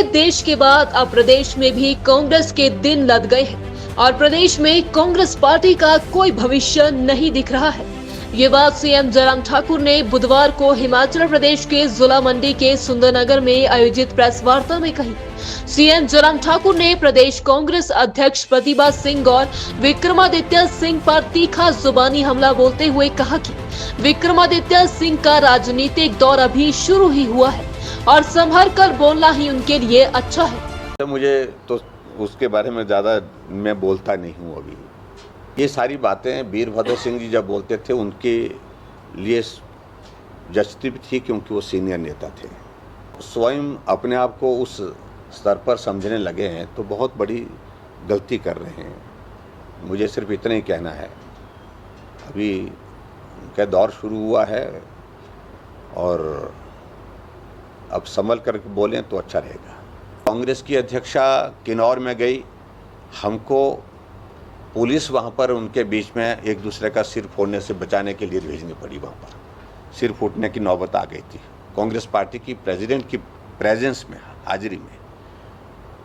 पूरे देश के बाद अब प्रदेश में भी कांग्रेस के दिन लद गए हैं और प्रदेश में कांग्रेस पार्टी का कोई भविष्य नहीं दिख रहा है। ये बात सीएम जयराम ठाकुर ने बुधवार को हिमाचल प्रदेश के जिला मंडी के सुंदरनगर में आयोजित प्रेस वार्ता में कही। सीएम जयराम ठाकुर ने प्रदेश कांग्रेस अध्यक्ष प्रतिभा सिंह और विक्रमादित्य सिंह पर तीखा जुबानी हमला बोलते हुए कहा कि विक्रमादित्य सिंह का राजनीतिक दौर अभी शुरू ही हुआ है और संभल कर बोलना ही उनके लिए अच्छा है। तो मुझे तो उसके बारे में ज़्यादा मैं बोलता नहीं हूँ अभी। ये सारी बातें वीरभद्र सिंह जी जब बोलते थे उनके लिए जचती भी थी क्योंकि वो सीनियर नेता थे। स्वयं अपने आप को उस स्तर पर समझने लगे हैं तो बहुत बड़ी गलती कर रहे हैं। मुझे सिर्फ इतना ही कहना है, अभी उनका दौर शुरू हुआ है और अब संभल कर बोलें तो अच्छा रहेगा। कांग्रेस की अध्यक्षा किन्नौर में गई, हमको पुलिस वहाँ पर उनके बीच में एक दूसरे का सिर फोड़ने से बचाने के लिए भेजनी पड़ी। वहाँ पर सिर फूटने की नौबत आ गई थी। कांग्रेस पार्टी की प्रेसिडेंट की प्रेजेंस में, हाजिरी में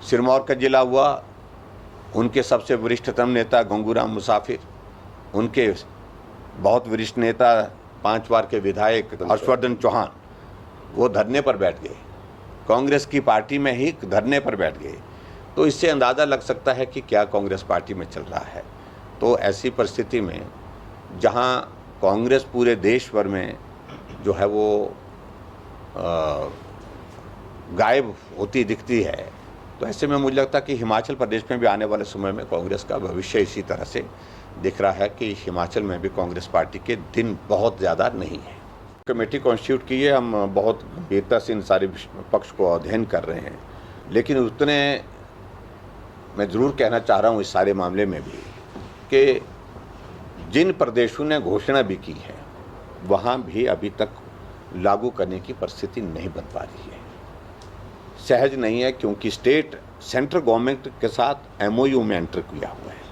सिरमौर का जिला हुआ। उनके सबसे वरिष्ठतम नेता गंगूराम मुसाफिर, उनके बहुत वरिष्ठ नेता 5 बार के विधायक हर्षवर्धन चौहान, वो धरने पर बैठ गए। कांग्रेस की पार्टी में ही धरने पर बैठ गए। तो इससे अंदाज़ा लग सकता है कि क्या कांग्रेस पार्टी में चल रहा है। तो ऐसी परिस्थिति में जहां कांग्रेस पूरे देश भर में जो है वो गायब होती दिखती है, तो ऐसे में मुझे लगता है कि हिमाचल प्रदेश में भी आने वाले समय में कांग्रेस का भविष्य इसी तरह से दिख रहा है कि हिमाचल में भी कांग्रेस पार्टी के दिन बहुत ज़्यादा नहीं है। कमेटी कॉन्स्टिट्यूट की है, हम बहुत गंभीरता से इन सारे पक्ष को अध्ययन कर रहे हैं, लेकिन उतने मैं ज़रूर कहना चाह रहा हूँ इस सारे मामले में भी कि जिन प्रदेशों ने घोषणा भी की है वहाँ भी अभी तक लागू करने की परिस्थिति नहीं बन पा रही है। सहज नहीं है क्योंकि स्टेट सेंट्रल गवर्नमेंट के साथ एमओयू में एंटर किया हुआ है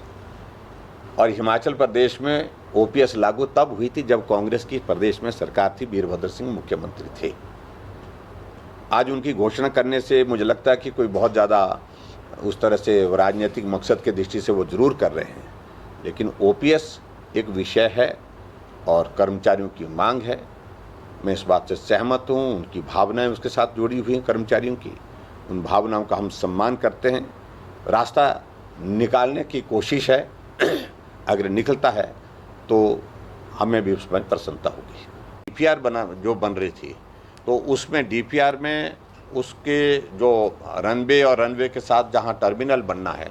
और हिमाचल प्रदेश में ओपीएस लागू तब हुई थी जब कांग्रेस की प्रदेश में सरकार थी, वीरभद्र सिंह मुख्यमंत्री थे। आज उनकी घोषणा करने से मुझे लगता है कि कोई बहुत ज़्यादा उस तरह से राजनीतिक मकसद के दृष्टि से वो ज़रूर कर रहे हैं, लेकिन ओपीएस एक विषय है और कर्मचारियों की मांग है। मैं इस बात से सहमत हूँ, उनकी भावनाएं उसके साथ जुड़ी हुई हैं कर्मचारियों की, उन भावनाओं का हम सम्मान करते हैं। रास्ता निकालने की कोशिश है, अगर निकलता है तो हमें भी उसमें प्रसन्नता होगी। डीपीआर बन रही थी तो उसमें डीपीआर में उसके जो रनवे और रनवे के साथ जहां टर्मिनल बनना है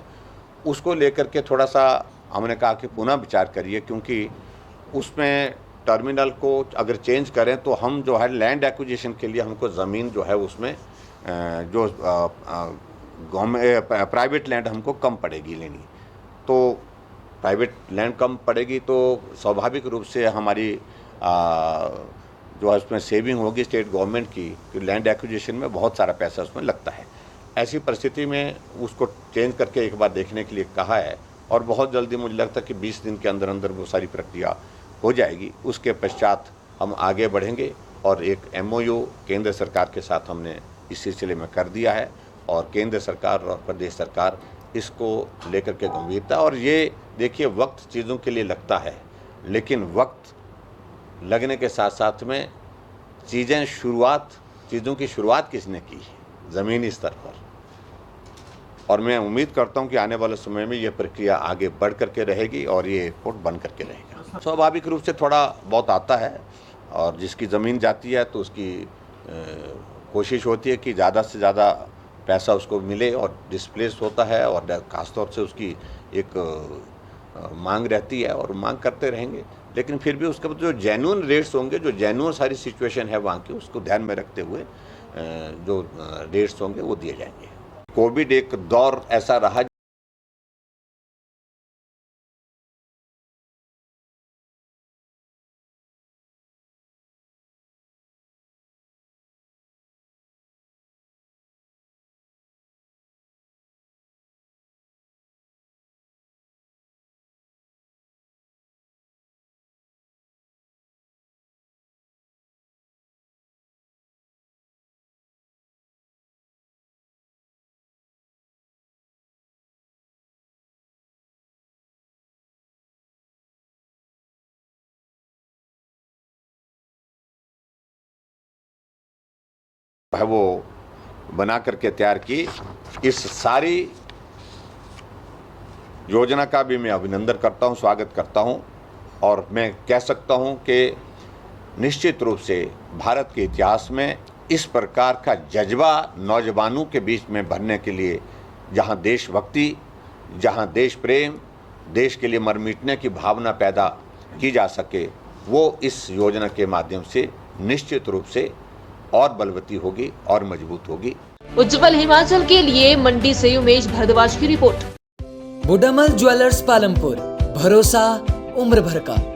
उसको लेकर के थोड़ा सा हमने कहा कि पुनः विचार करिए, क्योंकि उसमें टर्मिनल को अगर चेंज करें तो हम जो है लैंड एक्विजिशन के लिए हमको ज़मीन जो है उसमें जो गवर्नमेंट प्राइवेट लैंड हमको कम पड़ेगी लेनी। तो प्राइवेट लैंड कम पड़ेगी तो स्वाभाविक रूप से हमारी जो है उसमें सेविंग होगी स्टेट गवर्नमेंट की, कि लैंड एक्विजिशन में बहुत सारा पैसा उसमें लगता है। ऐसी परिस्थिति में उसको चेंज करके एक बार देखने के लिए कहा है और बहुत जल्दी मुझे लगता है कि 20 दिन के अंदर अंदर वो सारी प्रक्रिया हो जाएगी। उसके पश्चात हम आगे बढ़ेंगे और एक एमओयू केंद्र सरकार के साथ हमने इस सिलसिले में कर दिया है और केंद्र सरकार और प्रदेश सरकार इसको लेकर के गंभीरता, और ये देखिए वक्त चीज़ों के लिए लगता है, लेकिन वक्त लगने के साथ साथ में चीज़ों की शुरुआत किसने की है ज़मीनी स्तर पर, और मैं उम्मीद करता हूं कि आने वाले समय में ये प्रक्रिया आगे बढ़ करके रहेगी और ये एयरपोर्ट बन करके रहेगा। स्वाभाविक रूप से थोड़ा बहुत आता है और जिसकी ज़मीन जाती है तो उसकी कोशिश होती है कि ज़्यादा से ज़्यादा पैसा उसको मिले और डिस्प्लेस होता है और ख़ासतौर से उसकी एक मांग रहती है और मांग करते रहेंगे, लेकिन फिर भी उसके बाद जो जेन्युइन रेट्स होंगे, जो जेन्युइन सारी सिचुएशन है वहाँ की, उसको ध्यान में रखते हुए जो रेट्स होंगे वो दिए जाएंगे। कोविड एक दौर ऐसा रहा है वो बना करके तैयार की। इस सारी योजना का भी मैं अभिनंदन करता हूं, स्वागत करता हूं और मैं कह सकता हूं कि निश्चित रूप से भारत के इतिहास में इस प्रकार का जज्बा नौजवानों के बीच में भरने के लिए, जहां देशभक्ति, जहां देश प्रेम, देश के लिए मर मिटने की भावना पैदा की जा सके, वो इस योजना के माध्यम से निश्चित रूप से और बलवती होगी और मजबूत होगी। उज्जवल हिमाचल के लिए मंडी से उमेश भारद्वाज की रिपोर्ट। बुडामल ज्वेलर्स पालमपुर, भरोसा उम्र भर का।